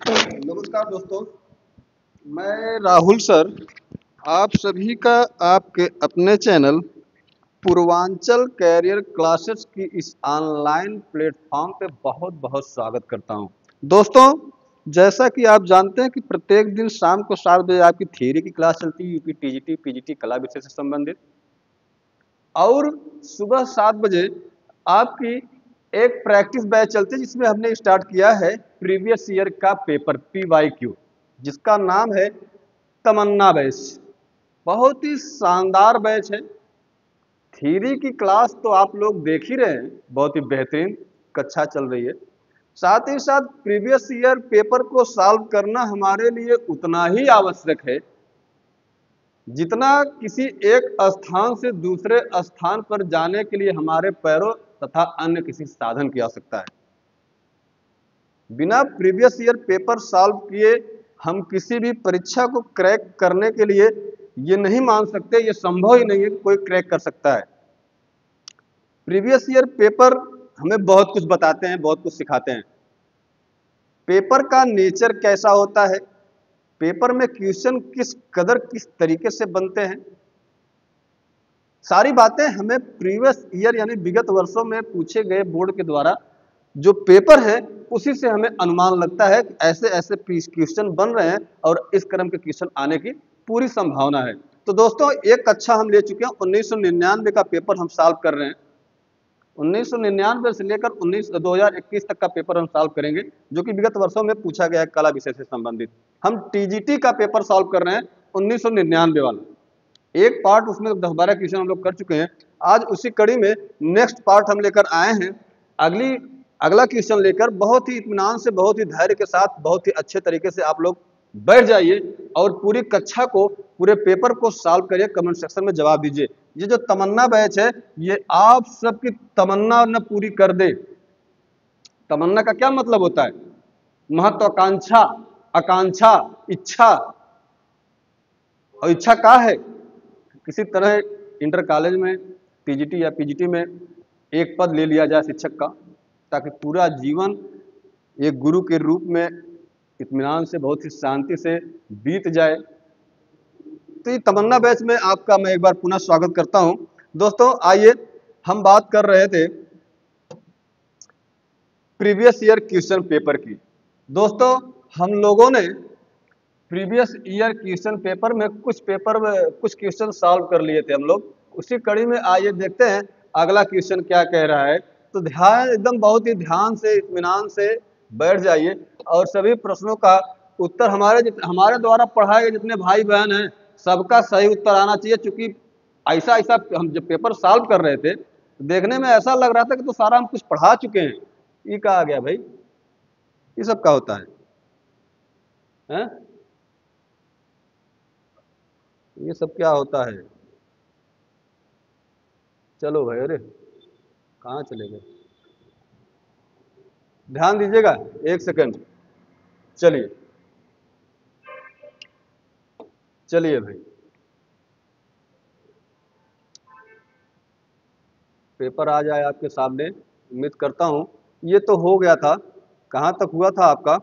नमस्कार दोस्तों, मैं राहुल सर आप सभी का आपके अपने चैनल पूर्वांचल कैरियर क्लासेस की इस ऑनलाइन प्लेटफॉर्म पे बहुत बहुत स्वागत करता हूं। दोस्तों, जैसा कि आप जानते हैं कि प्रत्येक दिन शाम को 7 बजे आपकी थियरी की क्लास चलती है, यूपी टीजीटी पीजीटी कला विषय से संबंधित, और सुबह 7 बजे आपकी एक प्रैक्टिस बैच चलती है जिसमें हमने स्टार्ट किया है प्रीवियस ईयर का पेपर PYQ, जिसका नाम है तमन्ना बैच। बहुत ही शानदार बैच है। थ्योरी की क्लास तो आप लोग देख ही रहे हैं, बहुत ही बेहतरीन कक्षा चल रही है। साथ ही साथ प्रीवियस ईयर पेपर को सॉल्व करना हमारे लिए उतना ही आवश्यक है जितना किसी एक स्थान से दूसरे स्थान पर जाने के लिए हमारे पैरों तथा अन्य किसी साधन की आवश्यकता है। बिना प्रीवियस ईयर पेपर सॉल्व किए हम किसी भी परीक्षा को क्रैक करने के लिए ये नहीं मान सकते, ये संभव ही नहीं है कि कोई क्रैक कर सकता है। प्रीवियस ईयर पेपर हमें बहुत कुछ बताते हैं, बहुत कुछ सिखाते हैं। पेपर का नेचर कैसा होता है, पेपर में क्वेश्चन किस कदर किस तरीके से बनते हैं, सारी बातें हमें प्रीवियस ईयर यानी विगत वर्षों में पूछे गए बोर्ड के द्वारा जो पेपर है उसी से हमें अनुमान लगता है कि ऐसे ऐसे क्वेश्चन बन रहे हैं और इस क्रम के क्वेश्चन आने की पूरी संभावना है। तो दोस्तों, एक कक्षा हम ले चुके हैं, 1999 का पेपर हम सॉल्व कर रहे हैं। 1999 से लेकर 2021 तक का पेपर हम सॉल्व करेंगे, जो कि विगत वर्षों में पूछा गया है कला विषय से संबंधित। हम टीजीटी का पेपर सॉल्व कर रहे हैं 1999 वाला। एक पार्ट उसमें 10-12 क्वेश्चन हम लोग कर चुके हैं। आज उसी कड़ी में नेक्स्ट पार्ट हम लेकर आए हैं। अगला क्वेश्चन लेकर बहुत ही इत्मीनान से, बहुत ही धैर्य के साथ, बहुत ही अच्छे तरीके से आप लोग बैठ जाइए और पूरी कक्षा को, पूरे पेपर को सॉल्व करिए। कमेंट सेक्शन में जवाब दीजिए। ये जो तमन्ना बैच है, ये आप सबकी तमन्ना न पूरी कर दे। तमन्ना का क्या मतलब होता है? महत्वाकांक्षा, आकांक्षा, इच्छा। और इच्छा क्या है? किसी तरह इंटर कॉलेज में टीजीटी या पीजीटी में एक पद ले लिया जाए शिक्षक का, ताकि पूरा जीवन एक गुरु के रूप में इत्मीनान से, बहुत ही शांति से बीत जाए। तो ये तमन्ना बैच में आपका मैं एक बार पुनः स्वागत करता हूं। दोस्तों, आइए हम बात कर रहे थे प्रीवियस ईयर क्वेश्चन पेपर की। दोस्तों, हम लोगों ने प्रीवियस ईयर क्वेश्चन पेपर में कुछ क्वेश्चन सॉल्व कर लिए थे हम लोग। उसी कड़ी में आइए देखते हैं अगला क्वेश्चन क्या कह रहा है। तो ध्यान, एकदम बहुत ही ध्यान से, इत्मीनान से बैठ जाइए और सभी प्रश्नों का उत्तर हमारे द्वारा पढ़ाए गए जितने भाई बहन हैं सबका सही उत्तर आना चाहिए। चूंकि ऐसा ऐसा हम जब पेपर सॉल्व कर रहे थे तो देखने में ऐसा लग रहा था कि तो सारा हम कुछ पढ़ा चुके हैं। ये कहा गया भाई, ये सब क्या होता है? ये सब क्या होता है? चलो भाई, अरे कहाँ चले गए? ध्यान दीजिएगा, एक सेकंड। चलिए चलिए भाई, पेपर आ जाए आपके सामने, उम्मीद करता हूं। ये तो हो गया था, कहाँ तक हुआ था आपका?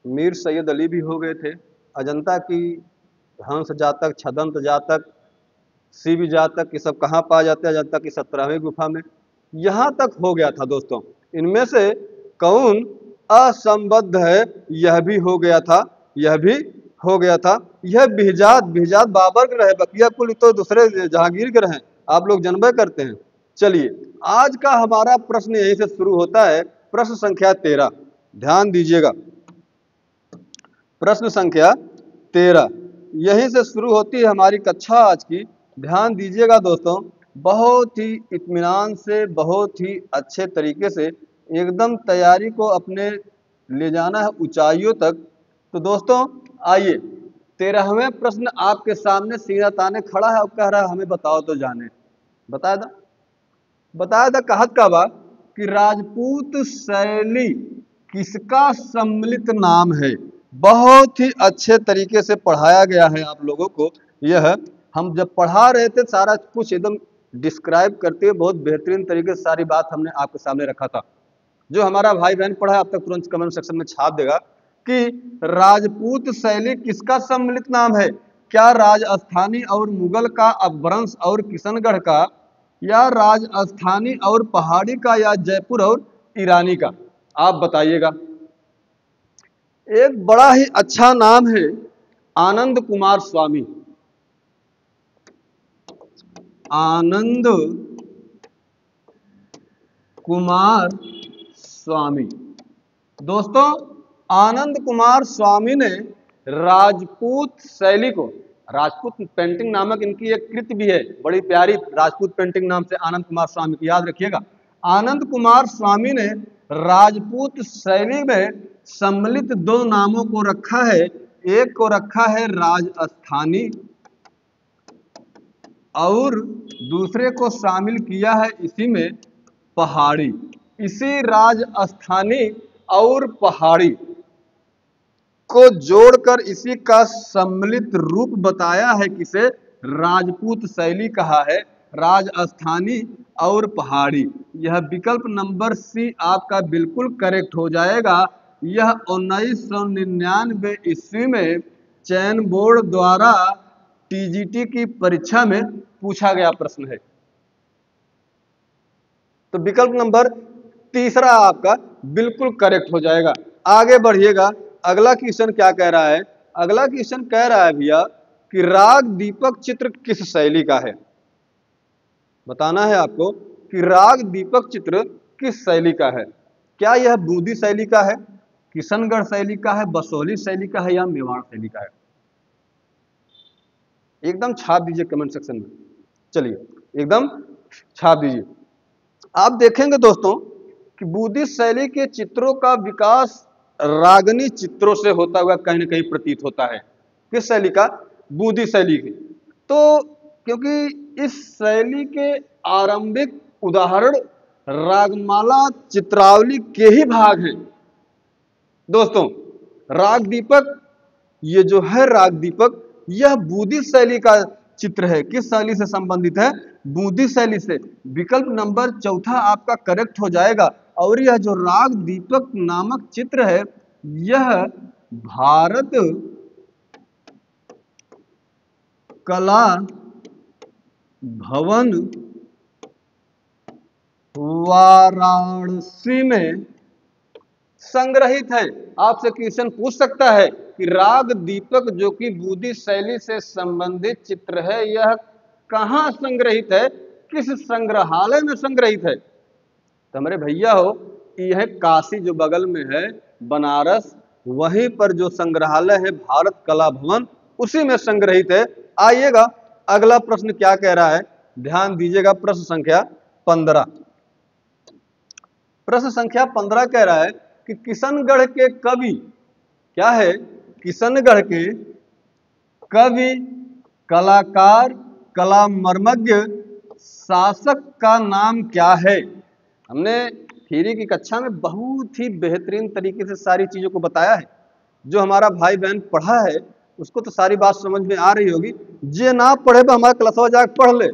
मीर सैयद अली भी हो गए थे, अजंता की हंस जातक, छदंत जातक, शिव जातक, ये सब कहाँ पाए जाते हैं? अजंता की 17वीं गुफा में। यहाँ तक हो गया था दोस्तों। इनमें से कौन असंबद्ध है? यह भी हो गया था, यह भी हो गया था। यह बिहजात बाबर के रहे, बकिया कुल तो दूसरे जहांगीर के रहे, आप लोग जनबे करते हैं। चलिए, आज का हमारा प्रश्न यहीं से शुरू होता है। प्रश्न संख्या 13, ध्यान दीजिएगा। प्रश्न संख्या 13 यहीं से शुरू होती है हमारी कक्षा आज की। ध्यान दीजिएगा दोस्तों, बहुत ही इत्मीनान से, बहुत ही अच्छे तरीके से एकदम तैयारी को अपने ले जाना है ऊंचाइयों तक। तो दोस्तों, आइए 13वें प्रश्न आपके सामने सीधा ताने खड़ा है और कह रहा है हमें बताओ तो जाने। बताया था कहत का बा कि राजपूत शैली किसका सम्मिलित नाम है। बहुत ही अच्छे तरीके से पढ़ाया गया है आप लोगों को। यह हम जब पढ़ा रहे थे सारा कुछ एकदम डिस्क्राइब करते हुए बहुत बेहतरीन तरीके से सारी बात हमने आपके सामने रखा था। जो हमारा भाई बहन पढ़ा है अब तक तुरंत कमेंट सेक्शन में छाप देगा कि राजपूत शैली किसका सम्मिलित नाम है? क्या राजस्थानी और मुगल का, अपभ्रंश और किशनगढ़ का, या राजस्थानी और पहाड़ी का, या जयपुर और ईरानी का? आप बताइएगा। एक बड़ा ही अच्छा नाम है आनंद कुमार स्वामी। आनंद कुमार स्वामी। दोस्तों, आनंद कुमार स्वामी ने राजपूत शैली को, राजपूत पेंटिंग नामक इनकी एक कृति भी है बड़ी प्यारी, राजपूत पेंटिंग नाम से आनंद कुमार स्वामी की, याद रखिएगा। आनंद कुमार स्वामी ने राजपूत शैली में सम्मिलित दो नामों को रखा है। एक को रखा है राजस्थानी और दूसरे को शामिल किया है इसी में पहाड़ी। इसी राजस्थानी और पहाड़ी को जोड़कर इसी का सम्मिलित रूप बताया है किसे? राजपूत शैली कहा है, राजस्थानी और पहाड़ी। यह विकल्प नंबर सी आपका बिल्कुल करेक्ट हो जाएगा। यह 1999 ईस्वी में चयन बोर्ड द्वारा टीजीटी की परीक्षा में पूछा गया प्रश्न है। तो विकल्प नंबर तीसरा आपका बिल्कुल करेक्ट हो जाएगा। आगे बढ़िएगा, अगला क्वेश्चन क्या कह रहा है? अगला क्वेश्चन कह रहा है भैया कि राग दीपक चित्र किस शैली का है? बताना है आपको कि राग दीपक चित्र किस शैली का है। क्या यह बूंदी शैली का है, किशनगढ़ शैली का है, बसोहली शैली का है, या मेवाड़ शैली का है? एकदम छाप दीजिए कमेंट सेक्शन में। चलिए एकदम छाप दीजिए। आप देखेंगे दोस्तों कि बूंदी शैली के चित्रों का विकास रागनी चित्रों से होता हुआ कहीं ना कहीं प्रतीत होता है। किस शैली का? बूंदी शैली की। तो क्योंकि इस शैली के आरंभिक उदाहरण रागमाला चित्रावली के ही भाग हैं। दोस्तों, राग दीपक, ये जो है राग दीपक, यह बूंदी शैली का चित्र है। किस शैली से संबंधित है? बूंदी शैली से। विकल्प नंबर चौथा आपका करेक्ट हो जाएगा। और यह जो राग दीपक नामक चित्र है, यह भारत कला भवन वाराणसी में संग्रहित है। आपसे क्वेश्चन पूछ सकता है कि राग दीपक जो कि बूंदी शैली से संबंधित चित्र है, यह कहां संग्रहित है, किस संग्रहालय में संग्रहित है? तो हमारे भैया हो, यह काशी जो बगल में है बनारस, वहीं पर जो संग्रहालय है भारत कला भवन, उसी में संग्रहित है। आइएगा अगला प्रश्न क्या कह रहा है, ध्यान दीजिएगा। प्रश्न संख्या 15। प्रश्न संख्या 15 कह रहा है कि किशनगढ़ के कवि, क्या है? किशनगढ़ के कवि, कलाकार, कला मर्मज्ञ, शासक का नाम क्या है? हमने थ्योरी की कक्षा में बहुत ही बेहतरीन तरीके से सारी चीजों को बताया है। जो हमारा भाई बहन पढ़ा है उसको तो सारी बात समझ में आ रही होगी। जे ना पढ़े तो हमारा क्लासवा जाके पढ़ ले।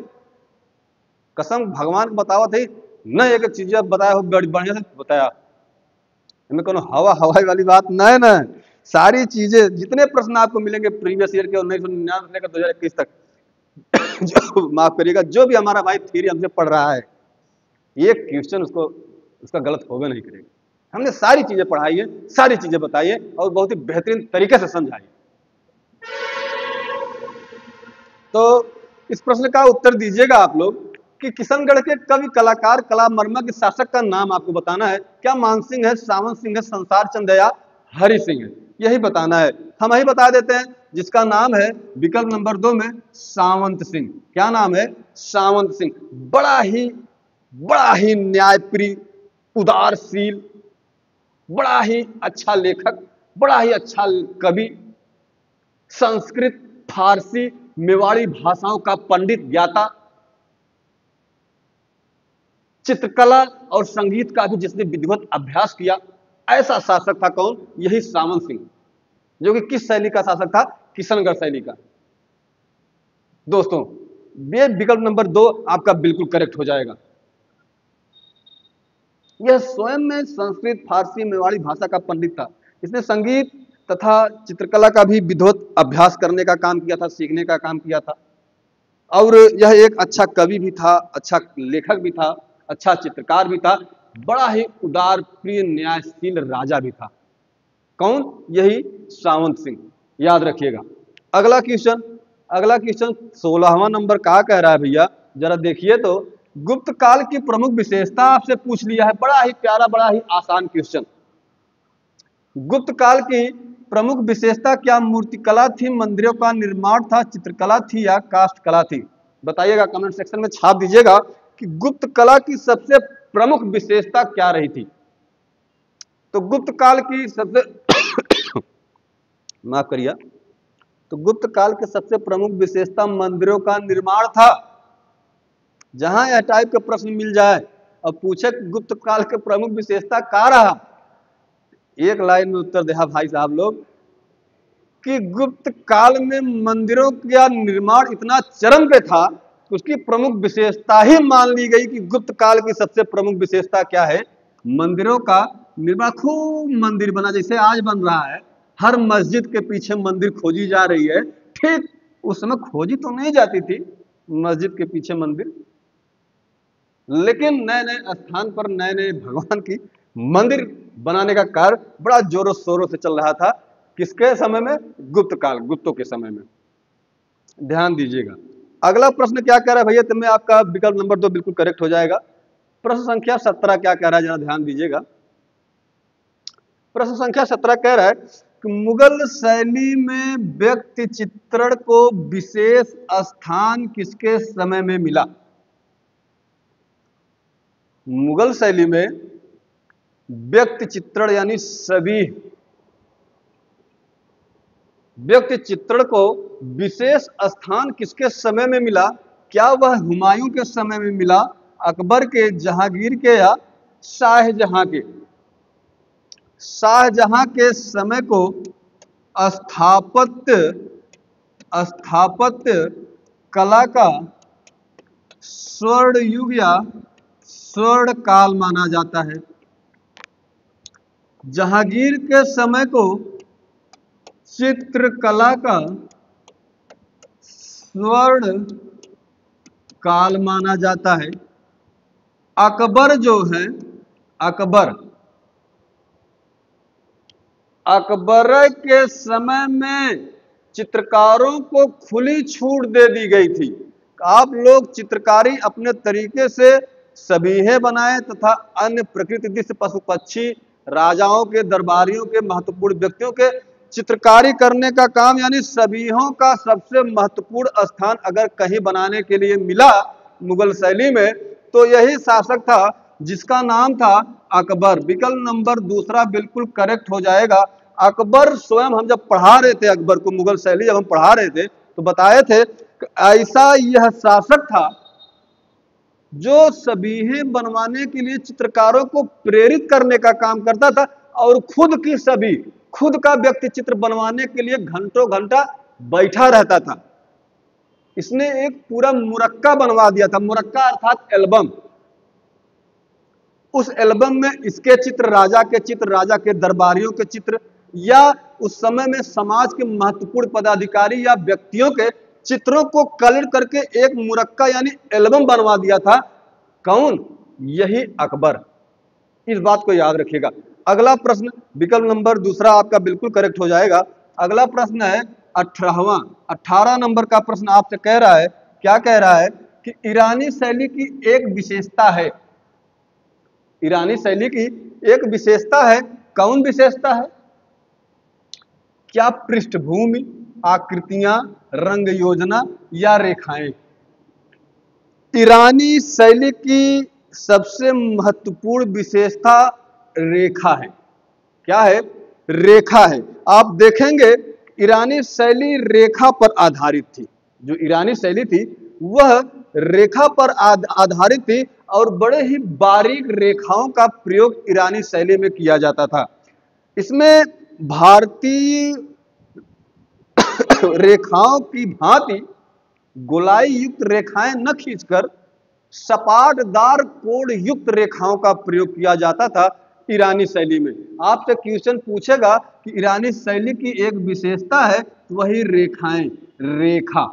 कसम भगवान को बतावा थी न, एक चीज बताया हो बढ़िया से बताया। हमें कोनो हवाई वाली बात नहीं न। सारी चीजें, जितने प्रश्न आपको मिलेंगे प्रीवियस ईयर के 1999 से लेकर 2021 तक, जो माफ करिएगा, जो भी हमारा भाई थ्योरी हमसे पढ़ रहा है, ये क्वेश्चन उसका गलत होगा नहीं करेगा। हमने सारी चीजें पढ़ाई है, सारी चीजें बताई है और बहुत ही बेहतरीन तरीके से समझाई। तो इस प्रश्न का उत्तर दीजिएगा आप लोग कि किशनगढ़ के कवि, कलाकार, कला मर्मज्ञ, शासक का नाम आपको बताना है। क्या मानसिंह है, सावंत सिंह है, संसार चंद है, या हरि सिंह है? यही बताना है। हम ही बता देते हैं, जिसका नाम है विकल्प नंबर 2 में सावंत सिंह। क्या नाम है? सावंत सिंह। बड़ा ही न्यायप्रिय, उदारशील, बड़ा ही अच्छा लेखक, बड़ा ही अच्छा कवि, संस्कृत, फारसी, मेवाड़ी भाषाओं का पंडित, ज्ञाता, चित्रकला और संगीत का भी जिसने विधिवत अभ्यास किया, ऐसा शासक था। कौन? यही सावंत सिंह, जो कि किस शैली का शासक था? किशनगढ़ शैली का। दोस्तों, ये विकल्प नंबर 2 आपका बिल्कुल करेक्ट हो जाएगा। यह स्वयं में संस्कृत, फारसी, मेवाड़ी भाषा का पंडित था। इसने संगीत तथा चित्रकला का भी विधिवत अभ्यास करने का काम किया था, सीखने का काम किया था। और यह एक अच्छा कवि भी था, अच्छा लेखक भी था, अच्छा चित्रकार भी था, बड़ा ही उदार, प्रिय, न्यायशील राजा भी था। कौन? यही सावंत सिंह। याद रखिएगा। अगला क्वेश्चन 16वां नंबर का कह रहा है भैया, जरा देखिए तो। गुप्त काल की प्रमुख विशेषता आपसे पूछ लिया है, बड़ा ही प्यारा, बड़ा ही आसान क्वेश्चन। गुप्त काल की प्रमुख विशेषता क्या मूर्तिकला थी, मंदिरों का निर्माण था, चित्रकला थी या काष्ठ कला थी? बताइएगा, कमेंट सेक्शन में छाप दीजिएगा कि गुप्त कला की सबसे प्रमुख विशेषता क्या रही थी। तो गुप्त काल की सबसे माफ करिए, तो गुप्त काल के सबसे प्रमुख विशेषता मंदिरों का निर्माण था। जहां यह टाइप के प्रश्न मिल जाए और पूछे गुप्त काल के प्रमुख विशेषता क्या रहा, एक लाइन में उत्तर दे भाई साहब लोग कि गुप्त काल में मंदिरों का निर्माण इतना चरम पे था, उसकी प्रमुख विशेषता ही मान ली गई कि गुप्त काल की सबसे प्रमुख विशेषता क्या है? मंदिरों का निर्माण। खूब मंदिर बना, जैसे आज बन रहा है, हर मस्जिद के पीछे मंदिर खोजी जा रही है। ठीक उस समय खोजी तो नहीं जाती थी मस्जिद के पीछे मंदिर, लेकिन नए नए स्थान पर नए नए भगवान की मंदिर बनाने का कार्य बड़ा जोरों शोरों से चल रहा था। किसके समय में? गुप्त काल, गुप्तों के समय में। ध्यान दीजिएगा। अगला प्रश्न क्या कह रहा है भैया, तो मैं आपका विकल्प नंबर 2 बिल्कुल करेक्ट हो जाएगा। प्रश्न संख्या 17 क्या कह रहा है, जरा ध्यान दीजिएगा। प्रश्न संख्या 17 कह रहा है कि मुगल शैली में व्यक्ति चित्रण को विशेष स्थान किसके समय में मिला? मुगल शैली में व्यक्ति चित्रण यानी सभी व्यक्ति चित्रण को विशेष स्थान किसके समय में मिला? क्या वह हुमायूं के समय में मिला, अकबर के, जहांगीर के या शाहजहां के? शाहजहां के समय को स्थापत्य कला का स्वर्ण युग या स्वर्ण काल माना जाता है। जहांगीर के समय को चित्रकला का स्वर्ण काल माना जाता है। अकबर जो है, अकबर के समय में चित्रकारों को खुली छूट दे दी गई थी। आप लोग चित्रकारी अपने तरीके से सभीहे बनाए तथा अन्य प्रकृति दृश्य, पशु पक्षी, राजाओं के, दरबारियों के, महत्वपूर्ण व्यक्तियों के चित्रकारी करने का काम, यानी सभीहों का सबसे महत्वपूर्ण स्थान अगर कहीं बनाने के लिए मिला मुगल शैली में, तो यही शासक था जिसका नाम था अकबर। विकल्प नंबर 2 बिल्कुल करेक्ट हो जाएगा। अकबर स्वयं, हम जब पढ़ा रहे थे अकबर को, मुगल शैली जब हम पढ़ा रहे थे, तो बताए थे कि ऐसा यह शासक था जो सभीहें बनवाने के लिए चित्रकारों को प्रेरित करने का काम करता था और खुद का व्यक्ति चित्र बनवाने के लिए घंटों घंटा बैठा रहता था। इसने एक पूरा मुरक्का बनवा दिया था। मुरक्का अर्थात एल्बम। उस एल्बम में इसके चित्र, राजा के दरबारियों के चित्र, या उस समय में समाज के महत्वपूर्ण पदाधिकारी या व्यक्तियों के चित्रों को कलर करके एक मुरक्का यानी एल्बम बनवा दिया था। कौन? यही अकबर। इस बात को याद रखिएगा। अगला प्रश्न विकल्प नंबर 2 आपका बिल्कुल करेक्ट हो जाएगा। अगला प्रश्न है 18 नंबर का प्रश्न आपसे कह रहा है, क्या कह रहा है कि ईरानी शैली की एक विशेषता है। ईरानी शैली की एक विशेषता है। कौन विशेषता है? क्या पृष्ठभूमि, आकृतियां, रंग योजना या रेखाएं? ईरानी शैली की सबसे महत्वपूर्ण विशेषता रेखा है। क्या है? रेखा है। आप देखेंगे ईरानी शैली रेखा पर आधारित थी। जो ईरानी शैली थी वह रेखा पर आधारित थी और बड़े ही बारीक रेखाओं का प्रयोग ईरानी शैली में किया जाता था। इसमें भारतीय रेखाओं की भांति गोलाई युक्त रेखाएं न खींचकर सपाटदार कोण युक्त रेखाओं का प्रयोग किया जाता था ईरानी शैली में। आपसे क्वेश्चन पूछेगा कि ईरानी शैली की एक विशेषता है वही रेखाएं, रेखा।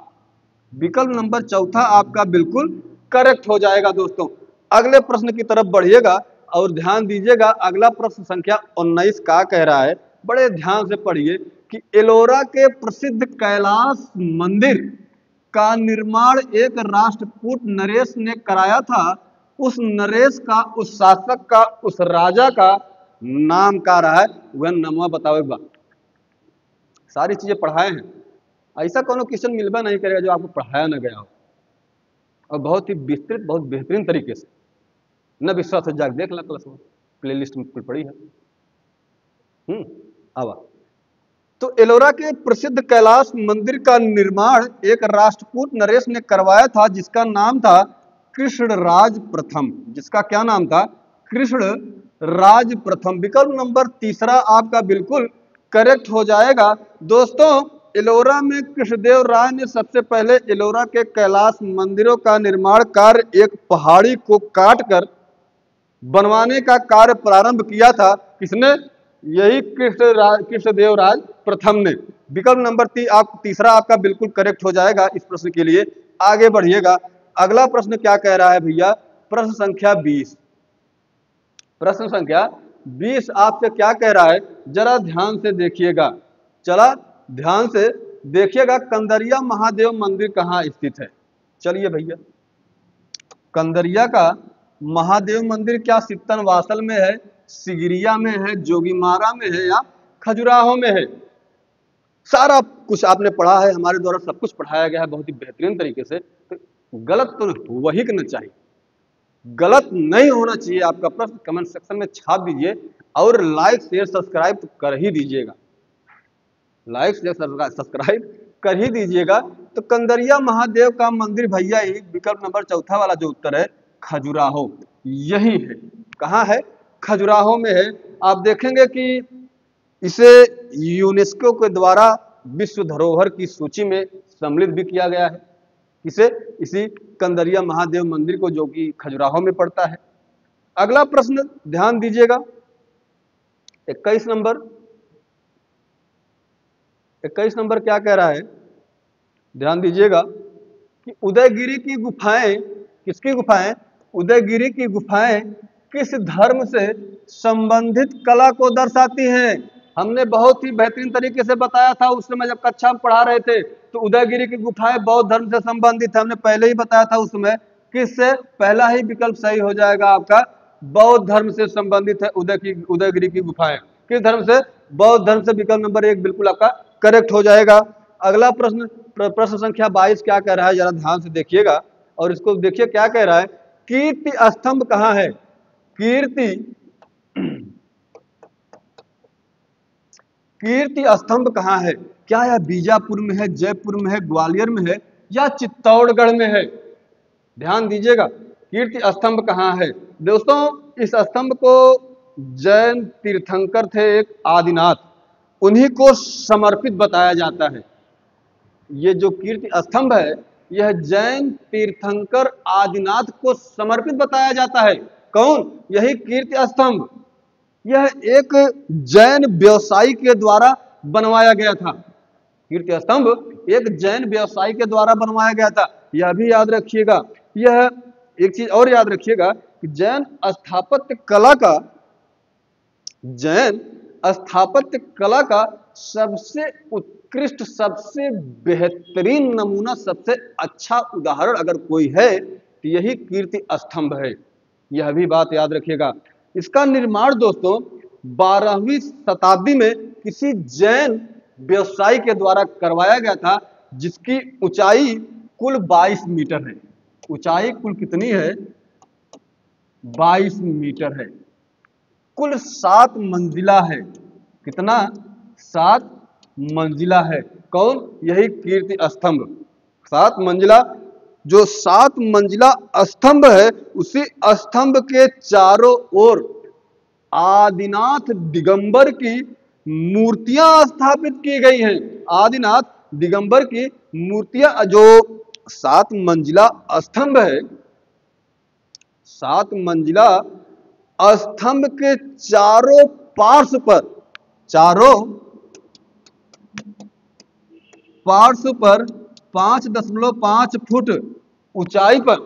विकल्प नंबर चौथा आपका बिल्कुल करेक्ट हो जाएगा दोस्तों। अगले प्रश्न की तरफ बढ़िएगा और ध्यान दीजिएगा। अगला प्रश्न संख्या 19 का कह रहा है, बड़े ध्यान से पढ़िए कि एलोरा के प्रसिद्ध कैलाश मंदिर का निर्माण एक राष्ट्रकूट नरेश ने कराया था। उस नरेश का, उस शासक का, उस राजा का नाम क्या रहा है? वह नामवा बताओ एक बार। सारी चीजें पढ़ाए हैं, ऐसा कोनो क्वेश्चन मिलबा नहीं करेगा जो आपको पढ़ाया ना गया हो, और बहुत ही विस्तृत, बहुत बेहतरीन तरीके से। न विश्वास हो जाकर देख ला, क्लास में प्ले लिस्ट में पड़ी है। आवा तो एलोरा के प्रसिद्ध कैलाश मंदिर का निर्माण एक राष्ट्रकूट नरेश ने करवाया था जिसका नाम था कृष्णराज प्रथम। जिसका क्या नाम था? कृष्णराज प्रथम। विकल्प नंबर तीसरा आपका बिल्कुल करेक्ट हो जाएगा। दोस्तों, एलोरा में कृष्णदेव राय ने सबसे पहले एलोरा के कैलाश मंदिरों का निर्माण कार्य एक पहाड़ी को काटकर बनवाने का कार्य प्रारंभ किया था। किसने? यही कृष्णदेव राय प्रथम ने। विकल्प नंबर तीसरा आपका बिल्कुल करेक्ट हो जाएगा इस प्रश्न के लिए। आगे बढ़िएगा। अगला प्रश्न क्या कह रहा है भैया? प्रश्न संख्या 20। प्रश्न संख्या 20 आपसे क्या कह रहा है? जरा ध्यान से देखिएगा, चला ध्यान से देखिएगा। कंदरिया महादेव मंदिर कहाँ स्थित है? चलिए भैया, कंदरिया का महादेव मंदिर क्या सित्तनवासल में है, सिगिरिया में है, जोगीमारा में है, या खजुराहो में है? सारा कुछ आपने पढ़ा है, हमारे द्वारा सब कुछ पढ़ाया गया है बहुत ही बेहतरीन तरीके से। तो गलत तो वही करना चाहिए, गलत नहीं होना चाहिए। आपका प्रश्न कमेंट सेक्शन में छाप दीजिए और लाइक शेयर सब्सक्राइब तो कर ही दीजिएगा, लाइक शेयर सब्सक्राइब कर ही दीजिएगा। तो कंदरिया महादेव का मंदिर भैया ही विकल्प नंबर चौथा वाला जो उत्तर है खजुराहो, यही है। कहाँ है? खजुराहो में है। आप देखेंगे कि इसे यूनेस्को के द्वारा विश्व धरोहर की सूची में सम्मिलित भी किया गया है। इसे इसी कंदरिया महादेव मंदिर को, जो कि खजुराहो में पड़ता है। अगला प्रश्न ध्यान दीजिएगा, 21 नंबर। 21 नंबर क्या कह रहा है? ध्यान दीजिएगा कि उदयगिरी की गुफाएं, किसकी गुफाएं? उदयगिरी की गुफाएं किस धर्म से संबंधित कला को दर्शाती हैं? हमने बहुत ही बेहतरीन तरीके से बताया था उस समय जब कक्षा में पढ़ा रहे थे। तो उदयगिरी की गुफाएं बौद्ध धर्म से संबंधित है, हमने पहले ही बताया था उस समय। किससे? पहला ही विकल्प सही हो जाएगा आपका, बौद्ध धर्म से संबंधित है उदयगिरी की गुफाएं। किस धर्म से? बौद्ध धर्म से। विकल्प नंबर 1 बिल्कुल आपका करेक्ट हो जाएगा। अगला प्रश्न, प्रश्न संख्या 22 क्या कह रहा है? जरा ध्यान से देखिएगा और इसको देखिए क्या कह रहा है। कीर्ति स्तंभ कहाँ है? कीर्ति स्तंभ कहाँ है? क्या यह बीजापुर में है, जयपुर में है, ग्वालियर में है, या चित्तौड़गढ़ में है? ध्यान दीजिएगा, कीर्ति स्तंभ कहाँ है? दोस्तों, इस स्तंभ को जैन तीर्थंकर थे एक आदिनाथ, उन्हीं को समर्पित बताया जाता है। ये जो कीर्ति स्तंभ है यह जैन तीर्थंकर आदिनाथ को समर्पित बताया जाता है। कौन? यही कीर्ति स्तंभ। यह एक जैन व्यवसायी के द्वारा बनवाया गया था। कीर्ति स्तंभ एक जैन व्यवसायी के द्वारा बनवाया गया था, यह भी याद रखिएगा। यह एक चीज और याद रखिएगा कि जैन स्थापत्य कला का सबसे उत्कृष्ट, सबसे बेहतरीन नमूना, सबसे अच्छा उदाहरण अगर कोई है तो यही कीर्ति स्तंभ है। यह भी बात याद रखिएगा। इसका निर्माण दोस्तों 12वीं शताब्दी में किसी जैन व्यवसायी के द्वारा करवाया गया था, जिसकी ऊंचाई कुल 22 मीटर है। ऊंचाई कुल कितनी है? 22 मीटर है। कुल 7 मंजिला है। कितना? 7 मंजिला है। कौन? यही कीर्ति स्तंभ। 7 मंजिला, जो 7 मंजिला स्तंभ है, उसी स्तंभ के चारों ओर आदिनाथ दिगंबर की मूर्तियां स्थापित की गई हैं। आदिनाथ दिगंबर की मूर्तियां जो 7 मंजिला स्तंभ है, 7 मंजिला स्तंभ के चारों पार्श्व पर, चारों पार्श्व पर 5.5 फुट ऊंचाई पर,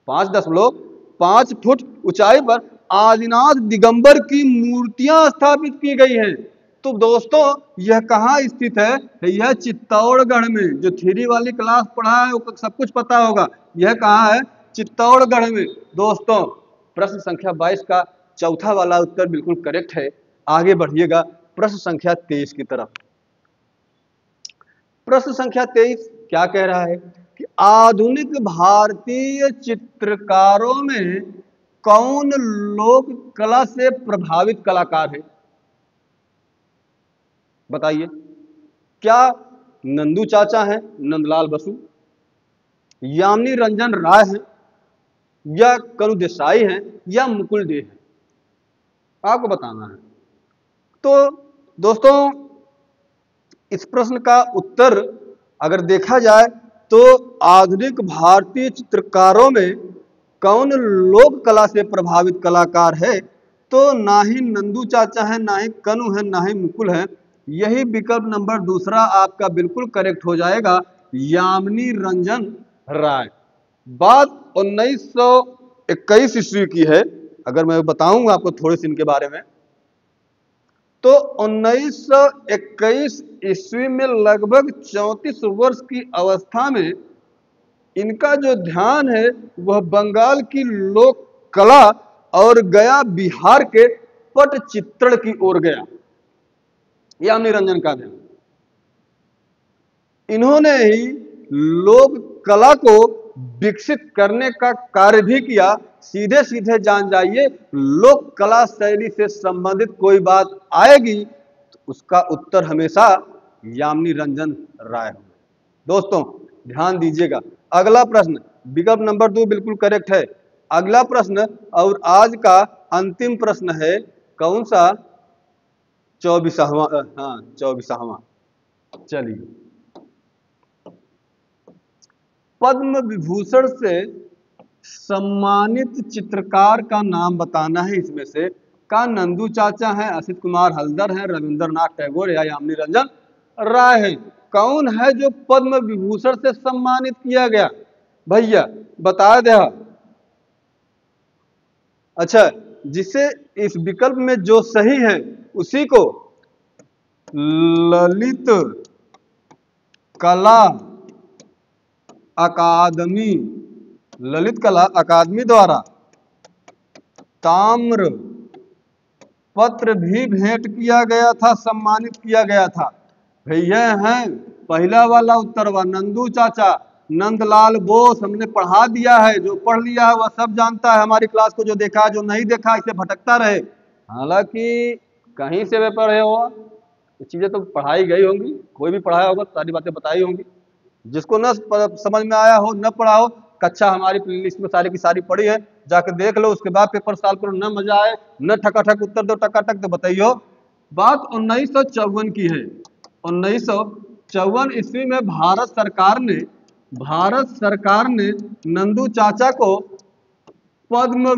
5.5 फुट ऊंचाई पर आदिनाथ दिगंबर की मूर्तियां स्थापित की गई हैं। तो दोस्तों यह कहाँ स्थित है? यह चित्तौड़गढ़ में। जो थ्योरी वाली क्लास पढ़ा है वो सब कुछ पता होगा। यह कहाँ है? चित्तौड़गढ़ में। दोस्तों प्रश्न संख्या 22 का चौथा वाला उत्तर बिल्कुल करेक्ट है। आगे बढ़िएगा प्रश्न संख्या 23 की तरफ। प्रश्न संख्या 23 क्या कह रहा है कि आधुनिक भारतीय चित्रकारों में कौन लोक कला से प्रभावित कलाकार है? बताइए। क्या नंदू चाचा हैं, नंदलाल बसु, यामिनी रंजन राय हैं, या कनु देसाई हैं, या मुकुल डे हैं? आपको बताना है। तो दोस्तों इस प्रश्न का उत्तर अगर देखा जाए तो आधुनिक भारतीय चित्रकारों में कौन लोक कला से प्रभावित कलाकार है, तो ना ही नंदू चाचा है, ना ही कनु है, ना ही मुकुल है। यही विकल्प नंबर दूसरा आपका बिल्कुल करेक्ट हो जाएगा, यामिनी रंजन राय। बात 1921 ईस्वी की है। अगर मैं बताऊं आपको थोड़ी सी इनके बारे में, तो 1921 ईस्वी में लगभग 34 वर्ष की अवस्था में इनका जो ध्यान है वह बंगाल की लोक कला और गया बिहार के पट चित्रण की ओर गया। यामिनी रंजन का ध्यान, इन्होंने ही लोक कला को विकसित करने का कार्य भी किया। सीधे सीधे जान जाइए, लोक कला शैली से संबंधित कोई बात आएगी तो उसका उत्तर हमेशा यामिनी रंजन राय होगा। दोस्तों ध्यान दीजिएगा। अगला प्रश्न विकल्प नंबर 2 बिल्कुल करेक्ट है। अगला प्रश्न और आज का अंतिम प्रश्न है, कौन सा? 24वां। हाँ 24वां। चलिए, पद्म विभूषण से सम्मानित चित्रकार का नाम बताना है। इसमें से का नंदू चाचा हैं, असित कुमार हल्दर हैं, रविंद्रनाथ टैगोर या यामिनी रंजन राय हैं? कौन है जो पद्म विभूषण से सम्मानित किया गया? भैया बता दे। अच्छा, जिसे इस विकल्प में जो सही है उसी को ललित कला अकादमी, ललित कला अकादमी द्वारा ताम्र पत्र भी भेंट किया गया था, सम्मानित किया गया था। भैया हैं पहला वाला उत्तर हुआ नंदू चाचा, नंदलाल बोस। हमने पढ़ा दिया है, जो पढ़ लिया है वह सब जानता है। हमारी क्लास को जो देखा है, जो नहीं देखा इसे भटकता रहे। हालांकि कहीं से वे पढ़े हो, ये चीजें तो पढ़ाई गई होंगी, कोई भी पढ़ाया होगा सारी बातें बताई होंगी। जिसको न समझ में आया हो, न पढ़ा हो, कक्षा हमारी प्लेलिस्ट में सारी की सारी पढ़ी है, जाकर देख लो। उसके बाद पेपर सॉल्व करो, न मजा आए, न ठकाठक उत्तर दो टकाटक, तो बताइयो। बात 1954 की है। 1954 ईस्वी में भारत सरकार ने नंदू चाचा को पद्म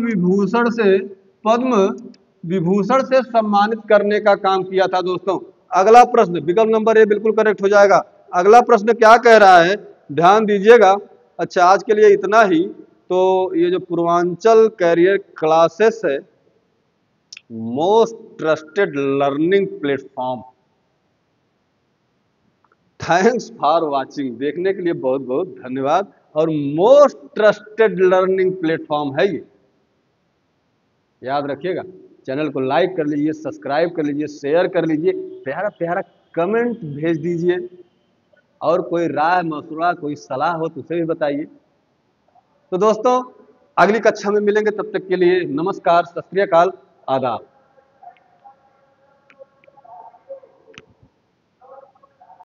विभूषण से सम्मानित करने का काम किया था। दोस्तों अगला प्रश्न विकल्प नंबर ए बिल्कुल करेक्ट हो जाएगा। अगला प्रश्न क्या कह रहा है, ध्यान दीजिएगा। अच्छा, आज के लिए इतना ही। तो ये जो पूर्वांचल कैरियर क्लासेस है, most trusted learning platform. Thanks for watching, देखने के लिए बहुत बहुत धन्यवाद। और मोस्ट ट्रस्टेड लर्निंग प्लेटफॉर्म है ये, याद रखिएगा। चैनल को लाइक कर लीजिए, सब्सक्राइब कर लीजिए, शेयर कर लीजिए, प्यारा प्यारा कमेंट भेज दीजिए, और कोई राय मशवरा कोई सलाह हो तो उसे भी बताइए। तो दोस्तों अगली कक्षा में मिलेंगे, तब तक के लिए नमस्कार, सत श्री अकाल, आदाब।